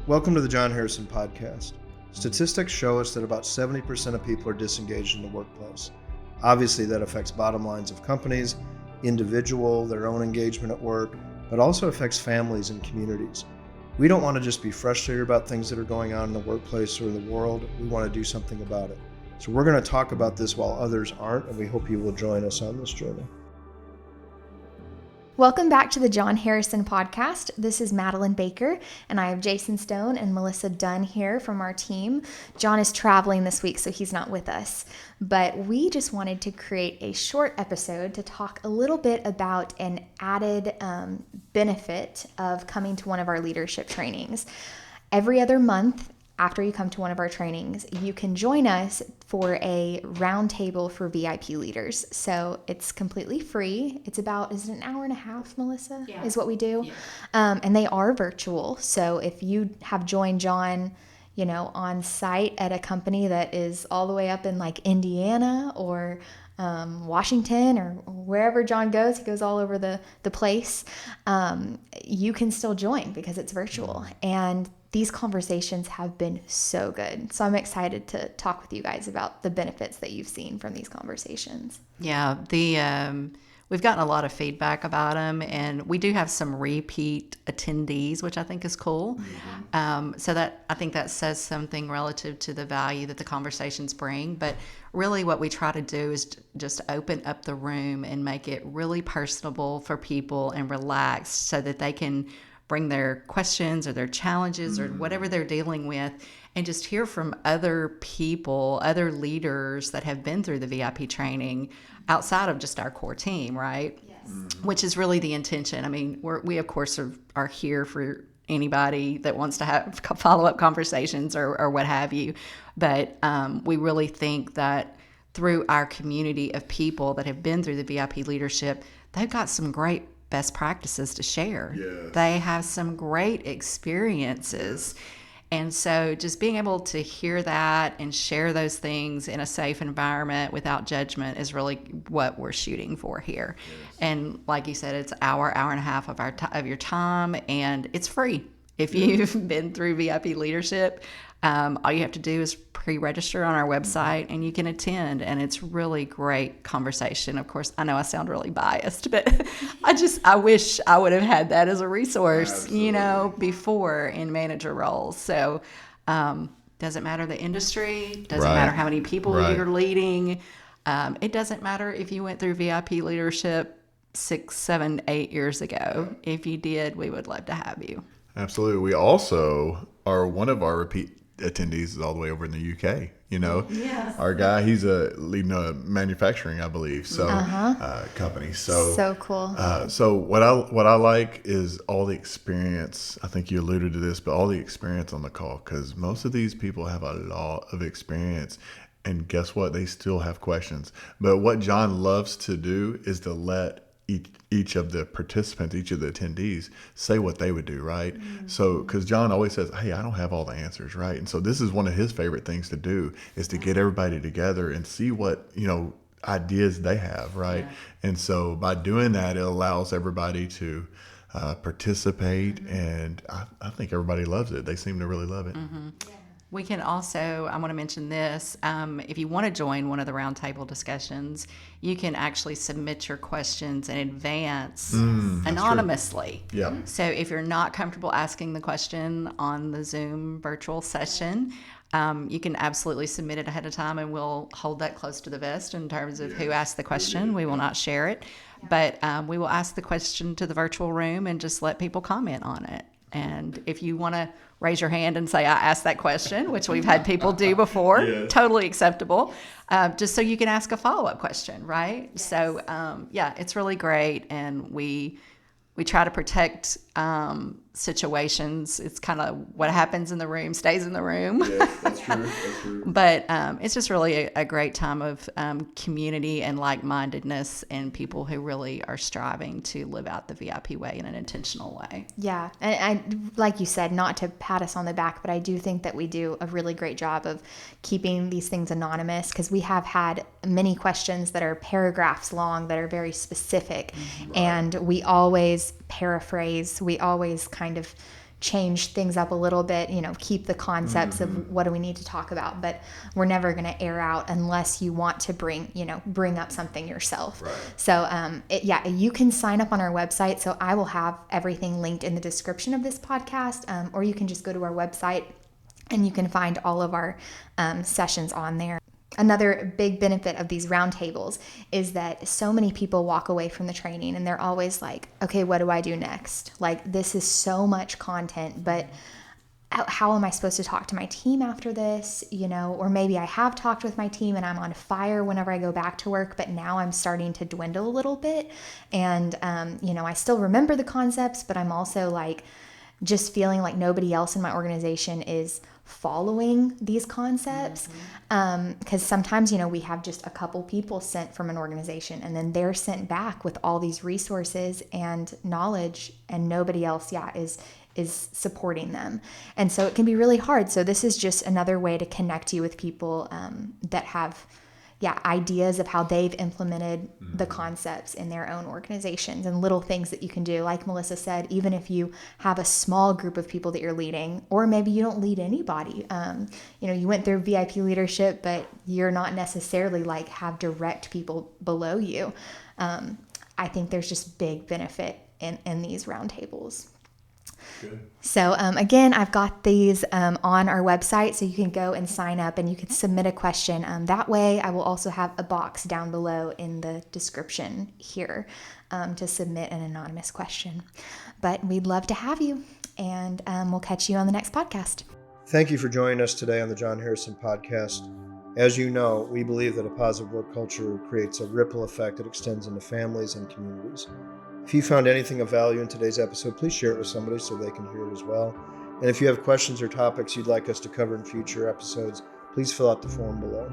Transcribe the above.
Welcome to the John Harrison Podcast. Statistics show us that about 70% of people are disengaged in the workplace. Obviously, that affects bottom lines of companies, individual, their own engagement at work, but also affects families and communities. We don't want to just be frustrated about things that are going on in the workplace or in the world. We want to do something about it. So we're going to talk about this while others aren't, and we hope you will join us on this journey. Welcome back to the John Harrison Podcast. This is Madeline Baker, and I have Jason Stone and Melissa Dunn here from our team. John is traveling this week, so he's not with us. But we just wanted to create a short episode to talk a little bit about an added benefit of coming to one of our leadership trainings. Every other month, after you come to one of our trainings, you can join us for a roundtable for VIP leaders. So it's completely free. It's about, is it an hour and a half, Melissa? Yeah. Is what we do. Yeah. And they are virtual. So if you have joined John, on site at a company that is all the way up in like Indiana or Washington or wherever John goes, he goes all over the place, you can still join because it's virtual. And these conversations have been so good. So I'm excited to talk with you guys about the benefits that you've seen from these conversations. Yeah, we've gotten a lot of feedback about them, and we do have some repeat attendees, which I think is cool. Mm-hmm. So that I think that says something relative to the value that the conversations bring. But really what we try to do is just open up the room and make it really personable for people and relaxed so that they can bring their questions or their challenges or whatever they're dealing with and just hear from other people, other leaders that have been through the VIP training outside of just our core team, right? Yes. Which is really the intention. I mean, we of course are here for anybody that wants to have follow-up conversations or what have you. But we really think that through our community of people that have been through the VIP leadership, they've got some great best practices to share. Yes. They have some great experiences. And so just being able to hear that and share those things in a safe environment without judgment is really what we're shooting for here. Yes. And like you said, it's hour and a half of your time, and it's free. If you've been through VIP leadership, all you have to do is pre-register on our website and you can attend, and it's really great conversation. Of course, I know I sound really biased, but I wish I would have had that as a resource, Absolutely. before in manager roles. So doesn't matter the industry, doesn't Right. matter how many people Right. you're leading. It doesn't matter if you went through VIP leadership 6, 7, 8 years ago. If you did, we would love to have you. Absolutely. We also are one of our repeat attendees is all the way over in the UK. Yes. Our guy, he's leading a manufacturing, I believe, company. So cool. So what I like is all the experience. I think you alluded to this, but all the experience on the call, because most of these people have a lot of experience. And guess what? They still have questions. But what John loves to do is to let each of the participants, each of the attendees say what they would do, right? Mm-hmm. So, because John always says, hey, I don't have all the answers, right? And so this is one of his favorite things to do is to get everybody together and see what, ideas they have, right? Yeah. And so by doing that, it allows everybody to participate, and I think everybody loves it. They seem to really love it. Mm-hmm. Yeah. We can also, I want to mention this, if you want to join one of the roundtable discussions, you can actually submit your questions in advance anonymously. Yeah. So if you're not comfortable asking the question on the Zoom virtual session, you can absolutely submit it ahead of time, and we'll hold that close to the vest in terms of who asked the question. We will not share it, but we will ask the question to the virtual room and just let people comment on it. And if you want to raise your hand and say, I asked that question, which we've had people do before, totally acceptable, just so you can ask a follow-up question, right? Yes. So, it's really great. And we try to protect situations. It's kind of what happens in the room stays in the room. Yes, that's true. That's true. But it's just really a great time of community and like-mindedness and people who really are striving to live out the VIP way in an intentional way. Yeah. And I, like you said, not to pat us on the back, but I do think that we do a really great job of keeping these things anonymous, because we have had many questions that are paragraphs long that are very specific. Mm-hmm. And we always paraphrase. We always kind of change things up a little bit, keep the concepts of what do we need to talk about, but we're never going to air out unless you want to bring up something yourself. Right. So you can sign up on our website. So I will have everything linked in the description of this podcast, or you can just go to our website and you can find all of our sessions on there. Another big benefit of these roundtables is that so many people walk away from the training and they're always like, okay, what do I do next? Like, this is so much content, but how am I supposed to talk to my team after this? Or maybe I have talked with my team and I'm on fire whenever I go back to work, but now I'm starting to dwindle a little bit. And, I still remember the concepts, but I'm also like just feeling like nobody else in my organization is following these concepts. Because sometimes, we have just a couple people sent from an organization and then they're sent back with all these resources and knowledge and nobody else, is supporting them. And so it can be really hard. So this is just another way to connect you with people that have ideas of how they've implemented the concepts in their own organizations and little things that you can do. Like Melissa said, even if you have a small group of people that you're leading, or maybe you don't lead anybody, you went through VIP leadership, but you're not necessarily like have direct people below you. I think there's just big benefit in these roundtables. Good. So again, I've got these on our website, so you can go and sign up and you can submit a question. That way, I will also have a box down below in the description here to submit an anonymous question. But we'd love to have you, and we'll catch you on the next podcast. Thank you for joining us today on the John Harrison Podcast. As you know, we believe that a positive work culture creates a ripple effect that extends into families and communities. If you found anything of value in today's episode, please share it with somebody so they can hear it as well. And if you have questions or topics you'd like us to cover in future episodes, please fill out the form below.